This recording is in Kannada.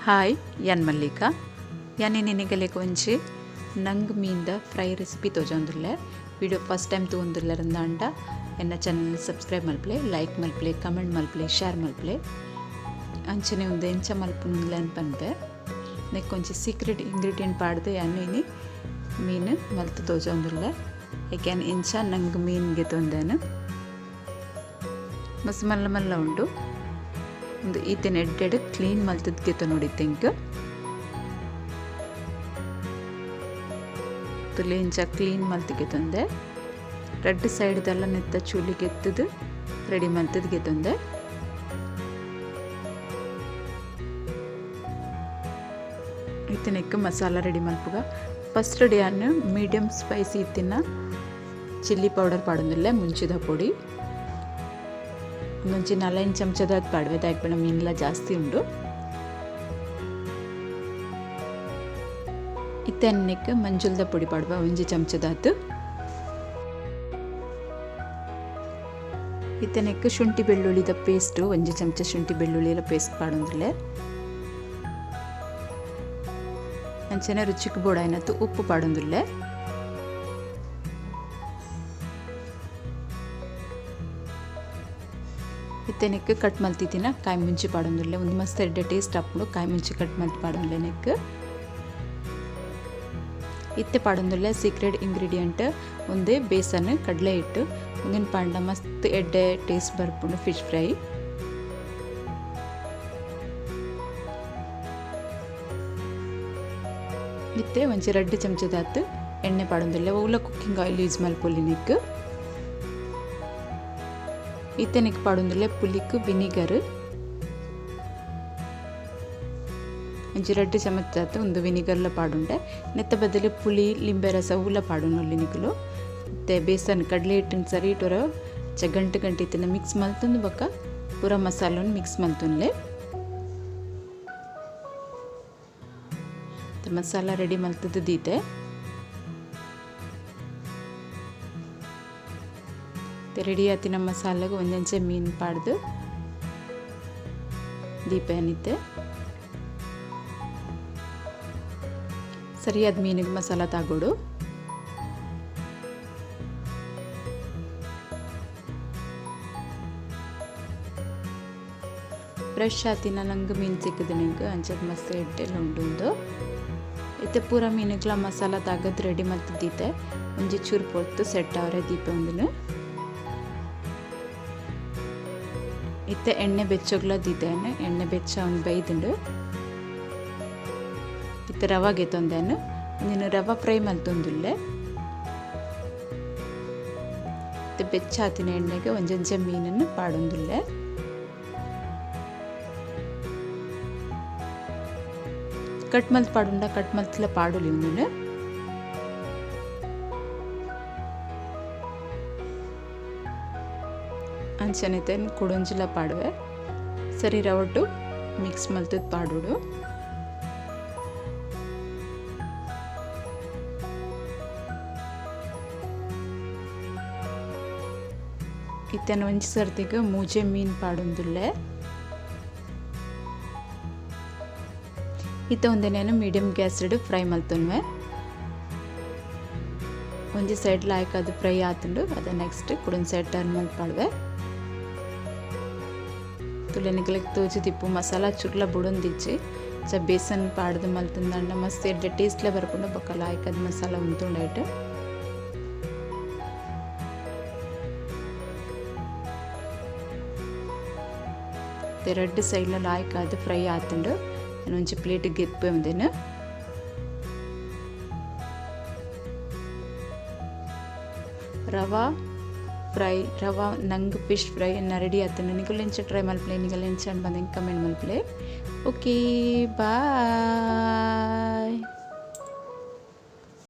ಹಾಯ್ ಯಾನ್ ಮಲ್ಲಿಕಾ ಯಾನಿ ನಿನಗಲೆ ಕೊಂಚಿ ನಂಗ್ ಮೀನ್ದ ಫ್ರೈ ರೆಸಿಪಿ ತೋಜೊಂದುಲ್ಲೆ ವಿಡಿಯೋ ಫಸ್ಟ್ ಟೈಮ್ ತೂಂದುಲ್ಲರಂದಾಂಡ ಎನ್ನ ಚಾನಲ್ ಸಬ್ಸ್ಕ್ರೈಬ್ ಮಲ್ಪಲೆ ಲೈಕ್ ಮಲ್ಪಲೆ ಕಮೆಂಟ್ ಮಲ್ಪಲೆ ಶೇರ್ ಮಲ್ಪಲೆ ಅಂಚನೆ ಒಂದು ಎಂಚ ಮಲ್ಪುಂದುಲ್ಲೆ ಅನ್ಪಂದೆ ನೆಕ್ ಕೊಂಚ ಸೀಕ್ರೆಟ್ ಇಂಗ್ರೀಡಿಯೆಂಟ್ ಪಾಡ್ದೆ ಯಾನಿ ಮೀನು ಮಲ್ತು ತೋಜೊಂದುಲ್ಲೆ ಏಕೆನ್ ಎಂಚ ನಂಗ್ ಮೀನ್ಗೆ ತೊಂದೇನು ಮಸ್ತ್ ಮಲ್ಲ ಮಲ್ಲ ಉಂಡು ಒಂದು ಈತನ ಎಡ್ಡೆಡ್ ಕ್ಲೀನ್ ಮಲ್ತದ್ಗೆತ ನೋಡಿ ತೆಂಕ್ ತುಲೇಂಚ ಕ್ಲೀನ್ ಮಲ್ತಿಗೆ ತಂದೆ ರೆಡ್ ಸೈಡ್ದೆಲ್ಲ ನೆತ್ತ ಚೂಲಿಗೆ ಎತ್ತದು ರೆಡಿ ಮಲ್ತದ್ಗೆ ತಂದೆ ಈತನಕ್ಕೆ ಮಸಾಲ ರೆಡಿ ಮಲ್ಪುಗ ಫಸ್ಟ್ ರೆಡಿ ಅನ್ನು ಮೀಡಿಯಂ ಸ್ಪೈಸಿ ಇತ್ತಿನ ಚಿಲ್ಲಿ ಪೌಡರ್ ಪಾಡೊಂದಿಲ್ಲ ಮುಂಚಿದ ಪೊಡಿ ಒಂದೊಂಚಿ 4 ಚಮಚದ ಪಾಡ್ವೆ ದಾಯ್ಪಣ ಮೀನೆಲ್ಲ ಜಾಸ್ತಿ ಉಂಡು ಇತ್ತೆನ್ನಕ್ಕೆ ಮಂಜುಲ್ದ ಪೊಡಿ ಪಾಡುವ 1 ಚಮಚದಾತು ಇತ್ತೆನ್ನಕ್ಕೆ ಶುಂಠಿ ಬೆಳ್ಳುಳ್ಳಿದ ಪೇಸ್ಟ್ 1 ಚಮಚ ಶುಂಠಿ ಬೆಳ್ಳುಳ್ಳಿಯ ಪೇಸ್ಟ್ ಪಾಡೊಂದಿಲ್ಲ ಅಂಚನೆ ರುಚಿಗೆ ಬೋಡಾಯಿನತ್ತು ಉಪ್ಪು ಪಾಡೊಂದಿಲ್ಲ ಇತ್ತೆನಕ್ಕೆ ಕಟ್ ಮಲ್ತಿದ್ದಿನ ಕಾಯಿ ಮುಂಚಿ ಪಾಡೊಂದಿಲ್ಲ ಒಂದು ಮಸ್ತ್ ಎಡ್ಡೆ ಟೇಸ್ಟ್ ಹಾಕೊಂಡು ಕಾಯಿ ಮುಂಚಿ ಕಟ್ ಮಲ್ತಿ ಪಾಡೊಂದಿಲ್ಲ ನೆಕ್ ಇತ್ತೆ ಪಾಡೊಂದಿಲ್ಲ ಸೀಕ್ರೆಟ್ ಇಂಗ್ರೀಡಿಯೆಂಟ್ ಒಂದೇ ಬೇಸನ್ ಕಡಲೆ ಹಿಟ್ಟು ಒಂದಿನ ಪಾಂಡ ಮಸ್ತ್ ಎಡ್ಡೆ ಟೇಸ್ಟ್ ಬರ್ಪುಂಡು ಫಿಶ್ ಫ್ರೈ ಇತ್ತೆ ಒಂಚಿ 2 ಚಮಚದಾತು ಎಣ್ಣೆ ಪಾಡೊಂದಿಲ್ಲ ಓಲ ಕುಕ್ಕಿಂಗ್ ಆಯಿಲ್ ಯೂಸ್ ಮಲ್ಪೊಲಿ ನೆಕ್ ಇತ್ತೆನಕ್ಕೆ ಪಾಡೊಂದಿಲ್ಲ ಪುಲಿಕ್ ವಿನಿಗರ್ ಒಂಚಿ 2 ಚಮಚದಾತು ಒಂದು ವಿನಿಗರ್ಲ ಪಾಡುಂಡೆ ನೆತ್ತ ಬದಲು ಪುಳಿ ಲಿಂಬೆ ರಸ ಊಲ ಪಾಡೊಂಡು ನಿಕಲು ಮತ್ತೆ ಬೇಸನ್ ಕಡಲೆ ಹಿಟ್ಟಿನ ಸರಿ ಇಟ್ಟರ ಗಂಟು ಇತ್ತಿನ ಮಿಕ್ಸ್ ಮಲ್ತಂದು ಬಕ್ಕ ಪೂರ ಮಸಾಲನ್ನು ಮಿಕ್ಸ್ ಮಲ್ತುನ್ಲೆ ಮಸಾಲ ರೆಡಿ ಮಲ್ತದ್ದು ದೀತೆ ರೆಡಿ ಆತಿನ ಮಸಾಲೆಗೆ ಒಂದೊಂಚೆ ಮೀನು ಪಾಡ್ದು ದೀಪ ಏನಿತ್ತೆ ಸರಿಯಾದ ಮೀನಿಗೆ ಮಸಾಲ ತಾಗೋಡು ಫ್ರೆಶ್ ಆತಿನ ನಂಗೆ ಮೀನು ಸಿಕ್ಕಿದ ನಿಂಗೆ ಅಂಚದ ಮಸ್ತ್ ಎಡ್ಡೆಲ್ಲ ಉಂಡು ಇತ್ತೆ ಪೂರ ಮೀನುಗಳ ಮಸಾಲ ತಾಗದ್ ರೆಡಿ ಮಲ್ತದ್ದೀತೆ ಒಂಜಿ ಚೂರು ಪೊರ್ತು ಸೆಟ್ ಅವರೇ ದೀಪ ಒಂದನ್ನು ಇತ್ತೆ ಎಣ್ಣೆ ಬೆಚ್ಚೋಗ್ಲ ದೀತೇನು ಎಣ್ಣೆ ಬೆಚ್ಚ ಒಂದು ಬೈದುಂಡು ಇತ್ತೆ ರವಾಗೆ ತೊಂದೇನು ನೀನು ರವಾ ಫ್ರೈ ಮಲ್ತೊಂದುಲ್ಲೆ ಇತ್ತೆ ಬೆಚ್ಚ ಆತಿನ ಎಣ್ಣೆಗೆ ಒಂಜೊಂಚ ಮೀನನ್ನು ಪಾಡೊಂದುಲ್ಲೆ ಕಟ್ ಮಲ್ತ್ ಪಾಡುಂಡ ಕಟ್ ಮಲ್ತ್ಲ ಪಾಡುಲಿ ಒಂದಿನ ಅಂಚನಿತೆ ಕುಡೊಂಜಿಲ ಪಾಡುವೆ ಸರಿ ರವಟ್ಟು ಮಿಕ್ಸ್ ಮಲ್ತದ್ ಪಾಡುಡು ಇತ್ತನ ಒಂಜಿ ಸರ್ತಿಗೆ ಮೂಜೆ ಮೀನು ಪಾಡೊಂದುಲ್ಲೆ ಇತ್ತ ಒಂದೇನೇನು ಮೀಡಿಯಂ ಗ್ಯಾಸ್ ಇಡು ಫ್ರೈ ಮಲ್ತೊನ್ವೆ ಒಂಜಿ ಸೈಡ್ ಲಾಯ್ಕ್ ಅದು ಫ್ರೈ ಆತುಂಡು ಅದ ನೆಕ್ಸ್ಟ್ ಕುಡೊಂದು ಸೈಡ್ ಟರ್ನ್ ಮಲ್ತ್ ಪಾಡುವೆ ತುಲೆನಿಗ್ಲಕ್ಕೆ ತೋಜಿ ತಿಪ್ಪು ಮಸಾಲ ಚುರ್ಲ ಬುಡೊಂದಿಚ್ಚಿ ಬೇಸನ್ ಪಾಡ್ದು ಮಲ್ತಂದಂಡ ಮಸ್ತ್ ಎಡ್ಡೆ ಟೇಸ್ಟ್ಲೆ ಬರ್ಕೊಂಡು ಬೊಕ್ಕ ಲಾಯ್ಕದ ಮಸಾಲ ಉಂತುಂಡಾಯ್ತು ಎರಡು ಸೈಡ್ಲ ಲಾಯ್ಕ್ ಅದು ಫ್ರೈ ಆತುಂಡು ನಾನು ಒಂಚಿ ಪ್ಲೇಟಿಗೆ ಎತ್ಪೆ ಒಂದೇನು ರವಾ ಫ್ರೈ ರವಾ ನಂಗೆ ಫಿಶ್ ಫ್ರೈ ರೆಡಿ ಆಯ್ತು ನಿಗಲೆಂಚ ಟ್ರೈ ಮಲ್ಪಲೆ ನಿಗಲೆಂಚ ಬಂದಂಗೆ ಕಮೆಂಟ್ ಮಲ್ಪಲೆ ಓಕೆ ಬಾಯ್.